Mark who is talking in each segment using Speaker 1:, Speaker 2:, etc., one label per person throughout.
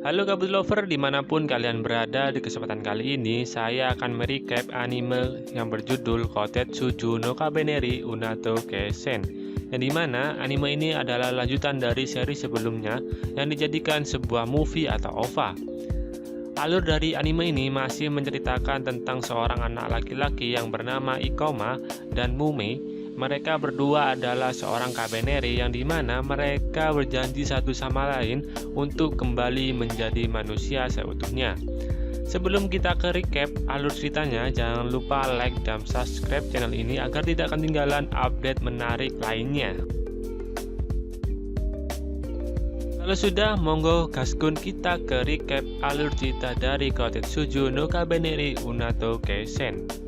Speaker 1: Halo Kabut Lover, dimanapun kalian berada. Di kesempatan kali ini saya akan merecap anime yang berjudul Kotetsuju no Kabaneri Unato Keisen, yang dimana anime ini adalah lanjutan dari seri sebelumnya yang dijadikan sebuah movie atau OVA. Alur dari anime ini masih menceritakan tentang seorang anak laki-laki yang bernama Ikoma dan Mume. Mereka berdua adalah seorang kabaneri yang dimana mereka berjanji satu sama lain untuk kembali menjadi manusia seutuhnya. Sebelum kita ke recap alur ceritanya, jangan lupa like dan subscribe channel ini agar tidak ketinggalan update menarik lainnya. Kalau sudah, monggo gaskun kita ke recap alur cerita dari Kotetsuju no Kabaneri Unato Keisen.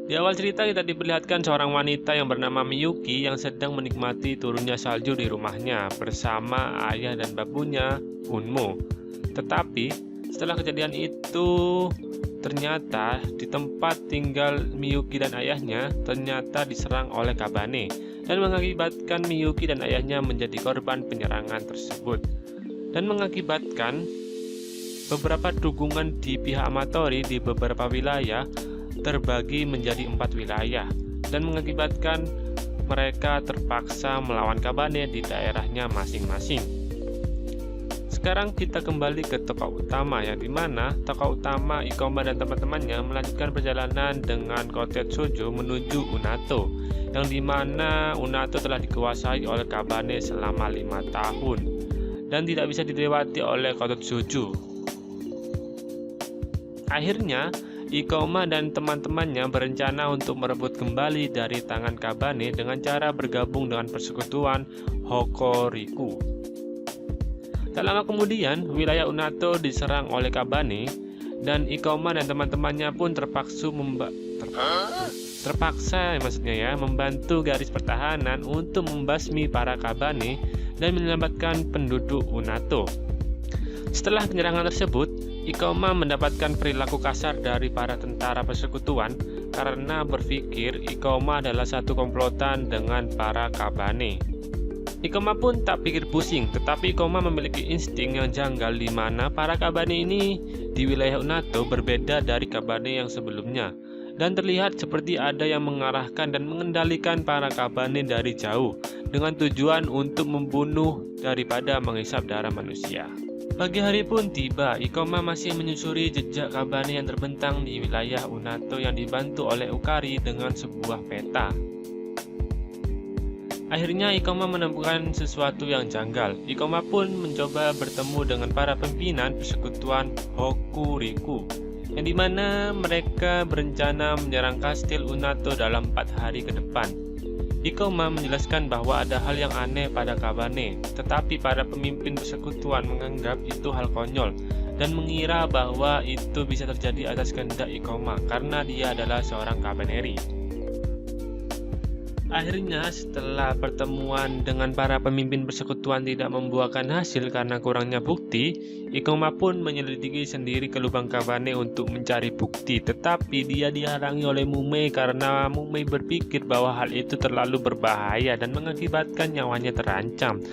Speaker 1: Di awal cerita kita diperlihatkan seorang wanita yang bernama Miyuki yang sedang menikmati turunnya salju di rumahnya bersama ayah dan babunya, Unmo. Tetapi setelah kejadian itu, ternyata di tempat tinggal Miyuki dan ayahnya ternyata diserang oleh Kabane dan mengakibatkan Miyuki dan ayahnya menjadi korban penyerangan tersebut dan mengakibatkan beberapa dukungan di pihak Amatori di beberapa wilayah terbagi menjadi 4 wilayah dan mengakibatkan mereka terpaksa melawan Kabane di daerahnya masing-masing. Sekarang kita kembali ke tokoh utama, yang dimana tokoh utama Ikoma dan teman-temannya melanjutkan perjalanan dengan Kotetsuju menuju Unato, yang dimana Unato telah dikuasai oleh Kabane selama 5 tahun dan tidak bisa dilewati oleh Kotetsuju. Akhirnya Ikoma dan teman-temannya berencana untuk merebut kembali dari tangan Kabane dengan cara bergabung dengan persekutuan Hokuriku. Tak lama kemudian, wilayah Unato diserang oleh Kabane dan Ikoma dan teman-temannya pun terpaksa membantu garis pertahanan untuk membasmi para Kabane dan menyelamatkan penduduk Unato. Setelah penyerangan tersebut, Ikoma mendapatkan perilaku kasar dari para tentara persekutuan karena berpikir Ikoma adalah satu komplotan dengan para Kabane. Ikoma pun tak pikir pusing, tetapi Ikoma memiliki insting yang janggal di mana para Kabane ini di wilayah Unato berbeda dari Kabane yang sebelumnya dan terlihat seperti ada yang mengarahkan dan mengendalikan para Kabane dari jauh dengan tujuan untuk membunuh daripada menghisap darah manusia. Pagi hari pun tiba, Ikoma masih menyusuri jejak Kabane yang terbentang di wilayah Unato yang dibantu oleh Ukari dengan sebuah peta. Akhirnya Ikoma menemukan sesuatu yang janggal. Ikoma pun mencoba bertemu dengan para pimpinan persekutuan Hokuriku, yang dimana mereka berencana menyerang kastil Unato dalam 4 hari ke depan. Ikoma menjelaskan bahwa ada hal yang aneh pada Kabane, tetapi para pemimpin persekutuan menganggap itu hal konyol dan mengira bahwa itu bisa terjadi atas kehendak Ikoma karena dia adalah seorang Kabaneri. Akhirnya, setelah pertemuan dengan para pemimpin persekutuan tidak membuahkan hasil karena kurangnya bukti, Ikoma pun menyelidiki sendiri ke lubang Kabane untuk mencari bukti, tetapi dia dihalangi oleh Mume karena Mume berpikir bahwa hal itu terlalu berbahaya dan mengakibatkan nyawanya terancam.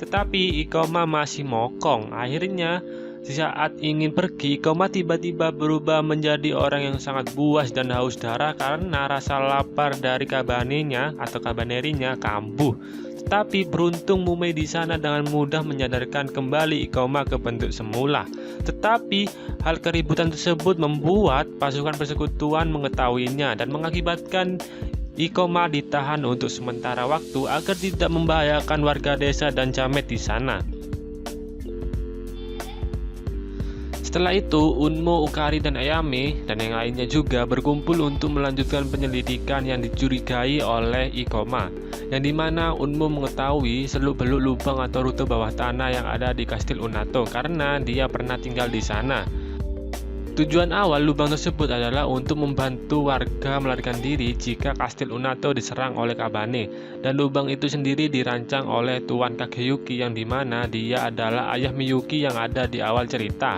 Speaker 1: Tetapi Ikoma masih mokong. Akhirnya, saat ingin pergi, Ikoma tiba-tiba berubah menjadi orang yang sangat buas dan haus darah karena rasa lapar dari Kabanenya atau Kabanerinya kambuh. Tetapi beruntung Mume di sana dengan mudah menyadarkan kembali Ikoma ke bentuk semula. Tetapi hal keributan tersebut membuat pasukan persekutuan mengetahuinya dan mengakibatkan Ikoma ditahan untuk sementara waktu agar tidak membahayakan warga desa dan jamet di sana. Setelah itu, Unmo, Ukari, dan Ayame dan yang lainnya juga berkumpul untuk melanjutkan penyelidikan yang dicurigai oleh Ikoma, yang dimana Unmo mengetahui seluk-beluk lubang atau rute bawah tanah yang ada di kastil Unato karena dia pernah tinggal di sana. Tujuan awal lubang tersebut adalah untuk membantu warga melarikan diri jika kastil Unato diserang oleh Kabane, dan lubang itu sendiri dirancang oleh Tuan Kageyuki yang dimana dia adalah ayah Miyuki yang ada di awal cerita.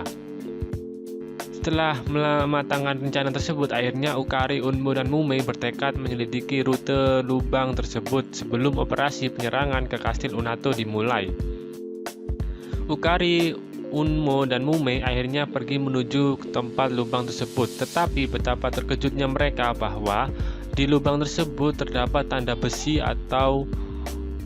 Speaker 1: Setelah mematangkan rencana tersebut, akhirnya Ukari, Unmu, dan Mumei bertekad menyelidiki rute lubang tersebut sebelum operasi penyerangan ke Kastil Unato dimulai. Ukari, Unmo, dan Mumei akhirnya pergi menuju ke tempat lubang tersebut, tetapi betapa terkejutnya mereka bahwa di lubang tersebut terdapat tanda besi atau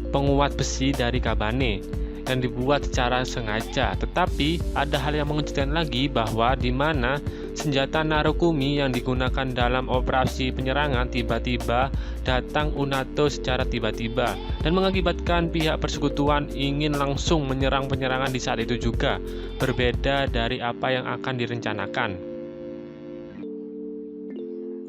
Speaker 1: penguat besi dari Kabane yang dibuat secara sengaja. Tetapi ada hal yang mengejutkan lagi, bahwa di mana senjata Narukami yang digunakan dalam operasi penyerangan tiba-tiba datang Unato secara tiba-tiba dan mengakibatkan pihak persekutuan ingin langsung menyerang penyerangan di saat itu juga, berbeda dari apa yang akan direncanakan.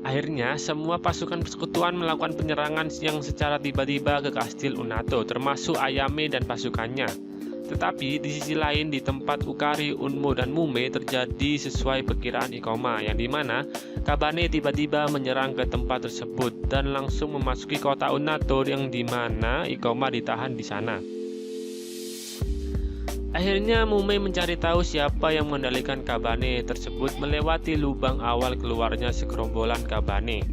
Speaker 1: Akhirnya, semua pasukan persekutuan melakukan penyerangan yang secara tiba-tiba ke Kastil Unato, termasuk Ayame dan pasukannya. Tetapi di sisi lain, di tempat Ukari, Unmo, dan Mumei terjadi sesuai perkiraan Ikoma, yang dimana Kabane tiba-tiba menyerang ke tempat tersebut dan langsung memasuki kota Unato, yang dimana Ikoma ditahan di sana. Akhirnya Mumei mencari tahu siapa yang mengendalikan Kabane tersebut melewati lubang awal keluarnya segerombolan Kabane.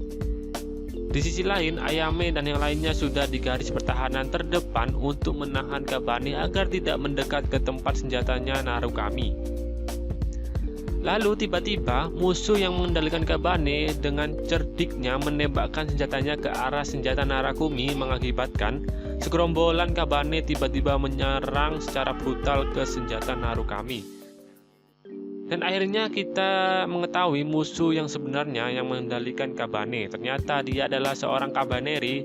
Speaker 1: Di sisi lain, Ayame dan yang lainnya sudah di garis pertahanan terdepan untuk menahan Kabane agar tidak mendekat ke tempat senjatanya Narukami. Lalu tiba-tiba musuh yang mengendalikan Kabane dengan cerdiknya menembakkan senjatanya ke arah senjata Narukami, mengakibatkan segerombolan Kabane tiba-tiba menyerang secara brutal ke senjata Narukami. Dan akhirnya kita mengetahui musuh yang sebenarnya yang mengendalikan Kabane. Ternyata dia adalah seorang Kabaneri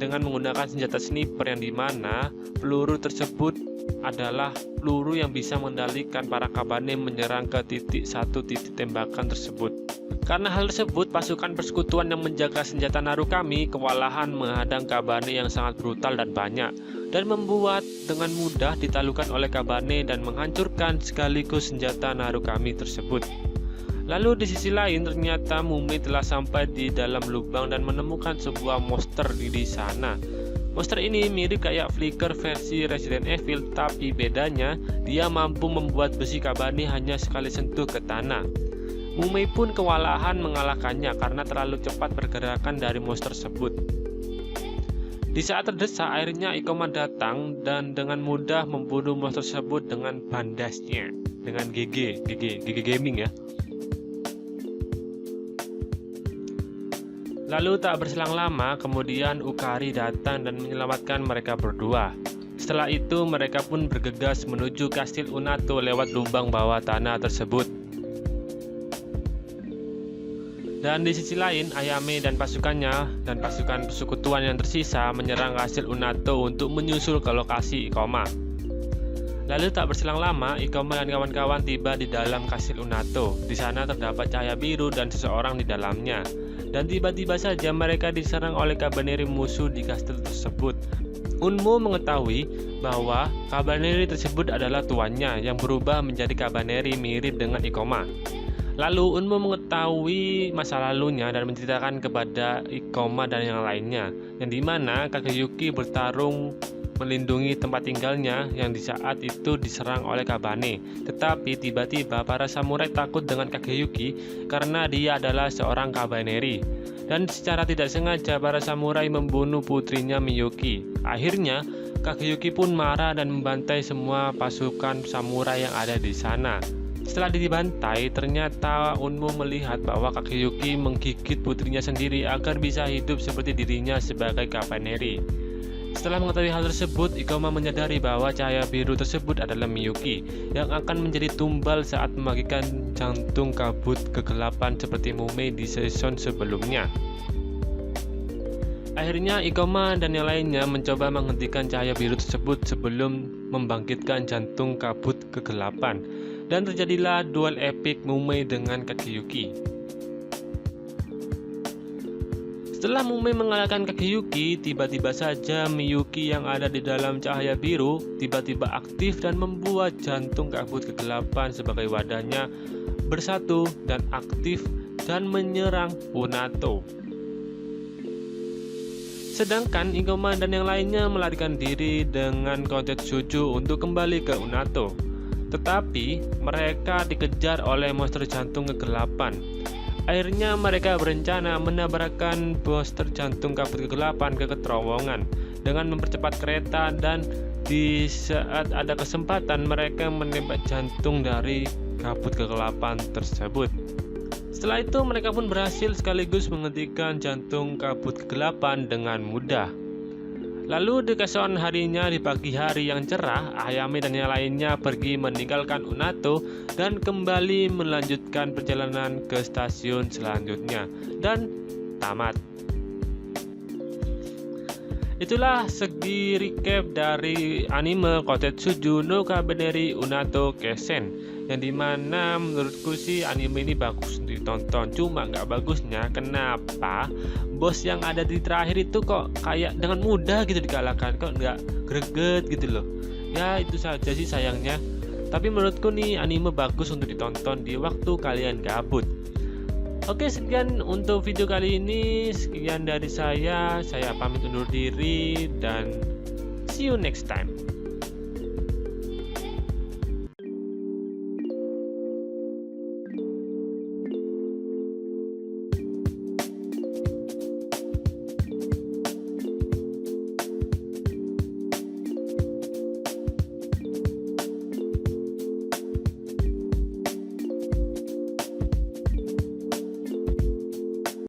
Speaker 1: dengan menggunakan senjata sniper, yang dimana peluru tersebut adalah peluru yang bisa mengendalikan para Kabane menyerang ke satu titik tembakan tersebut. Karena hal tersebut, pasukan persekutuan yang menjaga senjata Narukami kewalahan menghadang Kabane yang sangat brutal dan banyak, dan membuat dengan mudah ditaklukkan oleh Kabane dan menghancurkan sekaligus senjata Narukami tersebut. Lalu di sisi lain, ternyata Mumei telah sampai di dalam lubang dan menemukan sebuah monster di sana. Monster ini mirip kayak Flicker versi Resident Evil, tapi bedanya dia mampu membuat besi Kabane hanya sekali sentuh ke tanah. Mumei pun kewalahan mengalahkannya karena terlalu cepat pergerakan dari monster tersebut. Di saat terdesak, akhirnya Ikoma datang dan dengan mudah membunuh monster tersebut dengan bandasnya, dengan GG Gaming ya. Lalu tak berselang lama, kemudian Ukari datang dan menyelamatkan mereka berdua. Setelah itu, mereka pun bergegas menuju Kastil Unato lewat lubang bawah tanah tersebut. Dan di sisi lain, Ayame dan pasukannya dan pasukan persekutuan yang tersisa menyerang Kastil Unato untuk menyusul ke lokasi Ikoma. Lalu tak berselang lama, Ikoma dan kawan-kawan tiba di dalam Kastil Unato. Di sana terdapat cahaya biru dan seseorang di dalamnya. Dan tiba-tiba saja mereka diserang oleh Kabaneri musuh di kastil tersebut. Unmo mengetahui bahwa Kabaneri tersebut adalah tuannya yang berubah menjadi Kabaneri mirip dengan Ikoma. Lalu Unmo mengetahui masa lalunya dan menceritakan kepada Ikoma dan yang lainnya, yang dimana Kageyuki bertarung melindungi tempat tinggalnya yang di saat itu diserang oleh Kabane. Tetapi tiba-tiba para samurai takut dengan Kageyuki karena dia adalah seorang Kabaneri. Dan secara tidak sengaja para samurai membunuh putrinya Miyuki. Akhirnya Kageyuki pun marah dan membantai semua pasukan samurai yang ada di sana. Setelah dibantai, ternyata Unmo melihat bahwa Kageyuki menggigit putrinya sendiri agar bisa hidup seperti dirinya sebagai Kabaneri. Setelah mengetahui hal tersebut, Ikoma menyadari bahwa cahaya biru tersebut adalah Miyuki yang akan menjadi tumbal saat membagikan jantung kabut kegelapan seperti Mumei di season sebelumnya. Akhirnya Ikoma dan yang lainnya mencoba menghentikan cahaya biru tersebut sebelum membangkitkan jantung kabut kegelapan, dan terjadilah duel epik Mumei dengan Kageyuki. Setelah Mumei mengalahkan Kageyuki, tiba-tiba saja Miyuki yang ada di dalam cahaya biru tiba-tiba aktif dan membuat jantung kabut kegelapan sebagai wadahnya bersatu dan aktif dan menyerang Unato. Sedangkan Ikoma dan yang lainnya melarikan diri dengan Kotetsuju untuk kembali ke Unato. Tetapi mereka dikejar oleh monster jantung kegelapan. Akhirnya mereka berencana menabrakkan monster jantung kabut kegelapan ke terowongan dengan mempercepat kereta, dan di saat ada kesempatan mereka menembak jantung dari kabut kegelapan tersebut. Setelah itu mereka pun berhasil sekaligus menghentikan jantung kabut kegelapan dengan mudah. Lalu di keesokan harinya, di pagi hari yang cerah, Ayame dan yang lainnya pergi meninggalkan Unato dan kembali melanjutkan perjalanan ke stasiun selanjutnya, dan tamat. Itulah segi recap dari anime Kotetsuju no Kabaneri Unato Keisen, yang dimana menurutku sih anime ini bagus untuk ditonton. Cuma nggak bagusnya kenapa bos yang ada di terakhir itu kok kayak dengan mudah gitu dikalahkan, kok nggak greget gitu loh. Ya itu saja sih sayangnya. Tapi menurutku nih anime bagus untuk ditonton di waktu kalian gabut. Oke, sekian untuk video kali ini. Sekian dari saya pamit undur diri dan see you next time.